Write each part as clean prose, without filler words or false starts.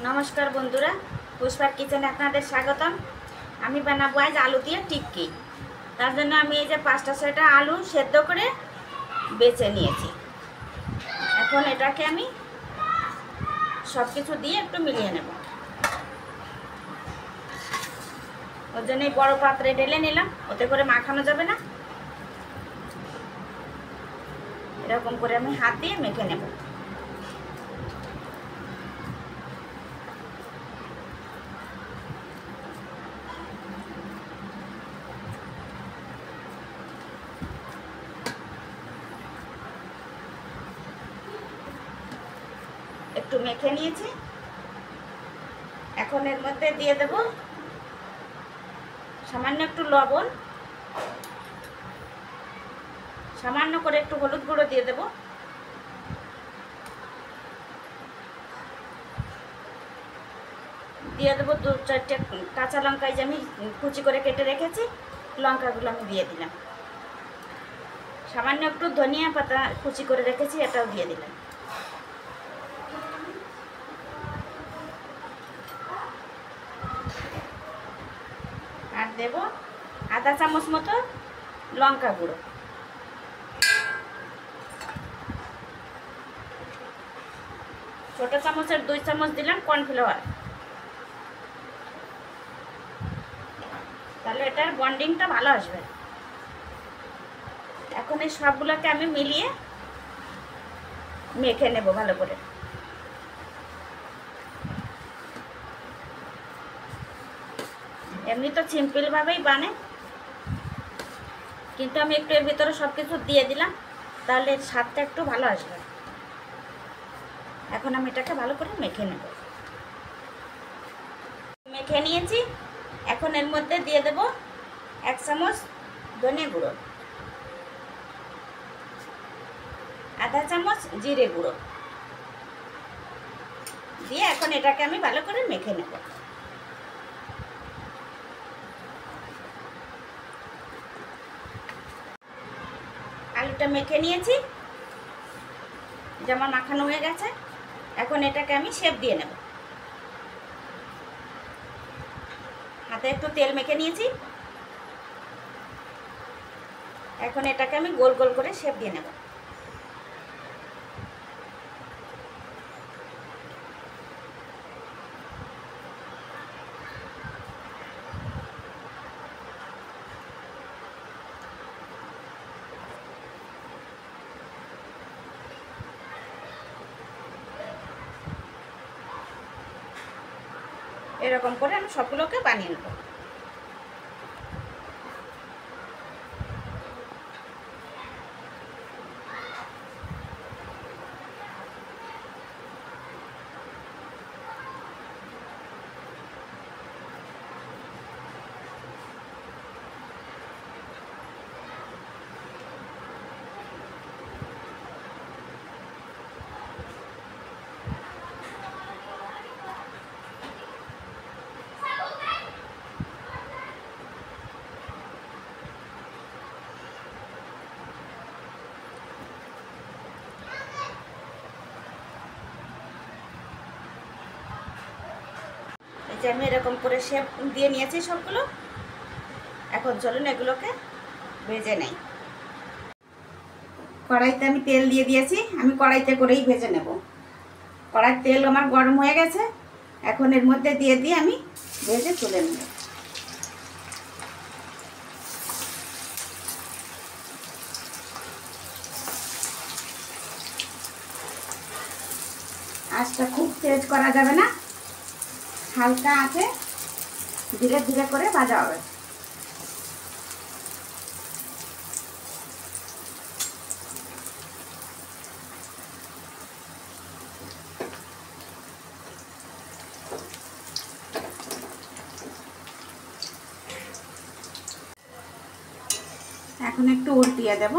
नमस्कार बंधुरा पुष्पार किचेने आपनादेर स्वागतम। आमी बानाबो आज आलू दिए टिक्की। तार जन्य आमी एई जे 5टा 6टा आलू सेদ্ধ करे बेचे निয়েছি। এখন এটাকে আমি সবকিছু দিয়ে একটু মিলিয়ে নেব। ওর জন্য বড় পাত্রে ঢেলে নিলাম, ওতে করে মাখানো যাবে না। এরকম করে আমি হাত দিয়ে মেখে নেব। একটু মেখে নিয়েছি। এখন এর মধ্যে দিয়ে দেব সামান্য একটু লবণ, সামান্য করে একটু হলুদ গুঁড়ো দিয়ে দেব, দিয়ে দেবো 2-4টে কাঁচা লঙ্কা যে আমি কুচি করে কেটে রেখেছি, লঙ্কাগুলো আমি দিয়ে দিলাম। সামান্য একটু ধনিয়া পাতা কুচি করে রেখেছি, এটাও দিয়ে দিলাম। আর দেব আধা চামচ মতো লঙ্কা গুঁড়ো, ছোট চামচের 2 চামচ দিলাম কর্নফ্লাওয়ার। তাহলে এটার বন্ডিংটা ভালো আসবে। এখন এই সবগুলোকে আমি মিলিয়ে মেখে নেব ভালো করে। এমনি তো সিম্পল ভাবেই বানে, কিন্তু আমি একটু এর ভিতরে সব কিছু দিয়ে দিলাম, তাহলে স্বাদটা একটু ভালো আসবে। এখন আমি এটাকে ভালো করে মেখে নেব। মেখে নিয়েছি। এখন এর মধ্যে দিয়ে দেব 1 চামচ ধনিয়া গুঁড়ো, আধা চামচ জিরে গুঁড়ো দিয়ে এখন এটাকে আমি ভালো করে মেখে নেব। আলুটা মেখে নিয়েছি, যেমন মাখানো হয়ে গেছে। এখন এটাকে আমি শেপ দিয়ে নেব। হাতে একটু তেল মেখে নিয়েছি। এখন এটাকে আমি গোল গোল করে শেপ দিয়ে নেব। এরকম করে আমি সবগুলোকে বানিয়ে নেব। এই যে আমি এরকম করে শেপ দিয়ে নিয়েছি সবগুলো। এখন চলুন এগুলোকে ভেজে নেই। কড়াইতে আমি তেল দিয়ে দিয়েছি, আমি কড়াইতে করেই ভেজে নেব। কড়াইয়ের তেল আমার গরম হয়ে গেছে। এখন এর মধ্যে দিয়ে আমি ভেজে তুলে নেব। আঁচটা খুব তেজ করা যাবে না, হালকা আছে ধীরে ধীরে করে ভাজা হবে। এখন একটু উল্টিয়ে দেব।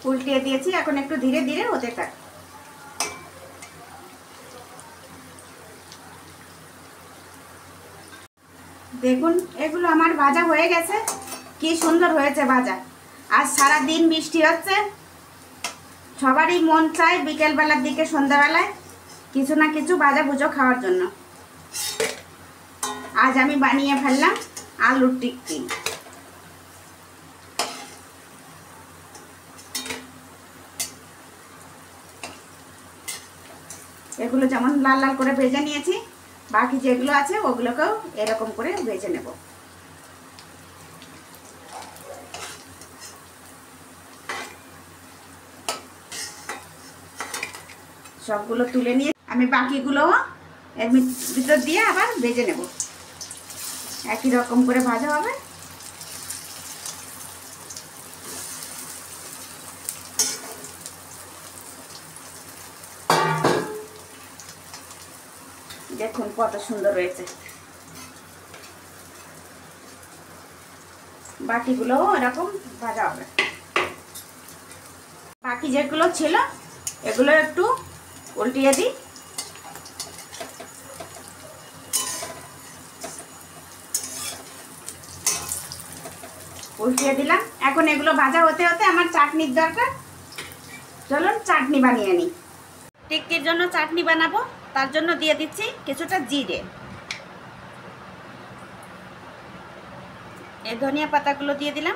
উল্টিয়ে দিয়েছি, এখন একটু ধীরে ধীরে হতে থাক। দেখুন এগুলো আমার ভাজা হয়ে গেছে, কি সুন্দর হয়েছে ভাজা। আজ সারা দিন বৃষ্টি হচ্ছে, সবারই মন চায় বিকেলবেলার দিকে সন্ধ্যাবেলায় কিছু না কিছু ভাজা ভুজো খাওয়ার জন্য। আজ আমি বানিয়ে ফেললাম আলুর টিক্কি। এগুলো যেমন লাল লাল করে ভেজে নিয়েছি, বাকি যেগুলো আছে ওগুলোকেও এরকম করে ভেজে নেব। সবগুলো তুলে নিয়ে আমি বাকিগুলো এর ভিতর দিয়ে আবার ভেজে নেব, একই রকম করে ভাজা হবে। দেখুন কত সুন্দর হয়েছে। বাকিগুলো এরকম ভাজা হবে। বাকি যেগুলো ছিল এগুলো একটু উল্টিয়ে দিই। উল্টিয়ে দিলাম। এখন এগুলো ভাজা হতে হতে আমার চাটনির দরকার, চলুন চাটনি বানিয়ে নিই। টিক্কির জন্য চাটনি বানাবো, তার জন্য দিয়ে দিচ্ছি কিছুটা জিরে। এই ধনিয়া পাতাগুলো দিয়ে দিলাম।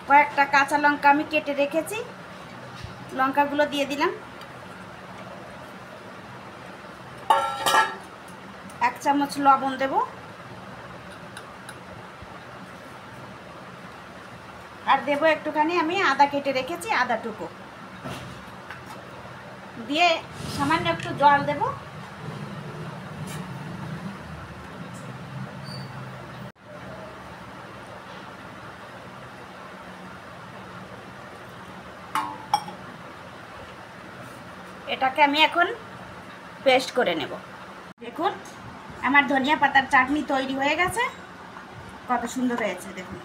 কয়েকটা কাঁচা লঙ্কা আমি কেটে রেখেছি, লঙ্কাগুলো দিয়ে দিলাম। 1 চামচ লবণ দেব, আর দেব একটুখানি আমি আদা কেটে রেখেছি, আদা টুকু দিয়ে সামান্য একটু জল দেব। এটাকে আমি এখন পেস্ট করে নেব। দেখুন আমার ধনিয়া পাতার চাটনি তৈরি হয়ে গেছে, কত সুন্দর হয়েছে দেখুন।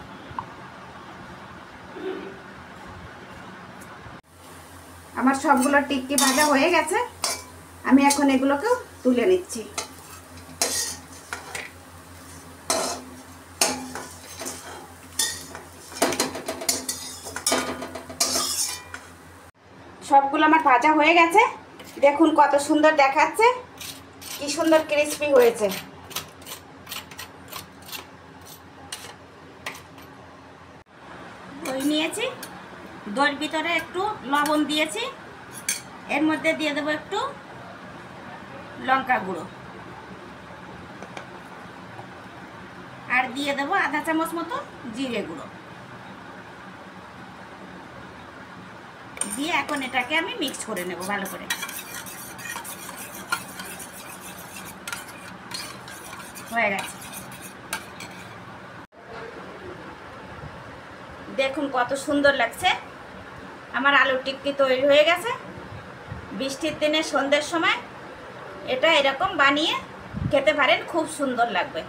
আমার সবগুলো টিক্কি ভাজা হয়ে গেছে, আমি এখন এগুলোকেও তুলে নিচ্ছি। সবগুলো আমার ভাজা হয়ে গেছে, দেখুন কত সুন্দর দেখাচ্ছে, কি সুন্দর ক্রিস্পি হয়েছে। দই নিয়েছি, দইয়ের ভিতরে একটু লবণ দিয়েছি, এর মধ্যে দিয়ে দেবো একটু লঙ্কা গুঁড়ো, আর দিয়ে দেবো আধা চামচ মতো জিরে গুঁড়ো দিয়ে এখন এটাকে আমি মিক্স করে নেব ভালো করে। হয়ে গেছে, দেখুন কত সুন্দর লাগছে। আমার আলুর টিক্কি তৈরি হয়ে গেছে। বৃষ্টির দিনে সন্ধ্যের সময় এটা এরকম বানিয়ে খেতে পারেন, খুব সুন্দর লাগবে।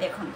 দেখুন।